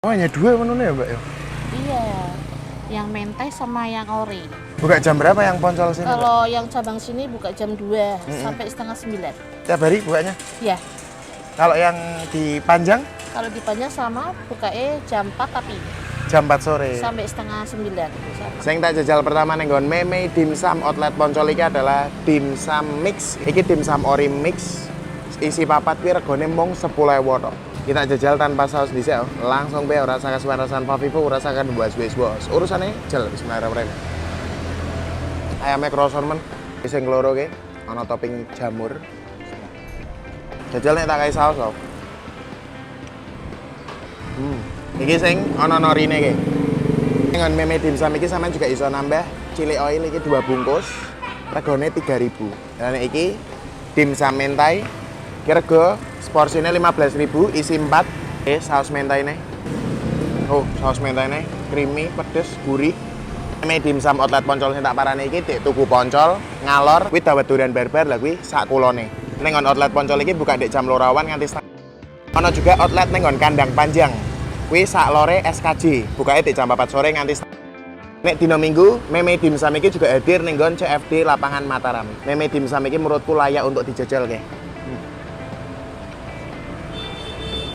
Oh, hanya dua menunya ya, Mbak ya? Iya, yang mentai sama yang ori. Buka jam berapa yang Poncol sini, Mbak? Kalau yang cabang sini buka jam 2 sampai setengah 9. Tiap hari bukanya? Ya, Kalau yang di Panjang, kalau di Panjang sama buka jam 4 tapi jam 4 sore. sampai setengah 9. Sing tak jajal pertama ning nggon Meme Dimsum Outlet Poncol iki adalah dimsum mix. Iki dimsum ori mix. Isi papat kuwi regane mung 10.000 tok. Kita jajal tanpa saus dhisik yo. Langsung bae ora usah kasuwen-kasuwen Favivo, ora usah buas-buas bos. Urusane jel bismillahirrahmanirrahim. Ayamnya kroson men. Sing loro ki ana topping jamur. Jajal nek tak kai saus kok. Iki sing ana norine ki. Dengan Meme Dimsum iki sampean juga iso nambah chili oil iki 2 bungkus. Regane 3.000. Dan iki dimsum mentai kira-kira porsinya 15.000, isi 4. Saus mentaine. Oh, saus mentaine creamy, pedes, gurih. Meme Dimsum Outlet Poncol sing tak parani iki dik tuku Poncol, ngalor, kuwi dawet durian barbar lha kuwi sak kulone. Ning outlet Poncol iki buka dik jam 2 awan nganti ana juga outlet ning Kandang Panjang. Kuwi sak lore SKJ, bukanya dik jam 4 sore nganti nek dina Minggu, Meme Dimsum iki juga hadir ning CFD Lapangan Mataram. Meme Dimsum iki menurutku layak untuk dijajal, ke.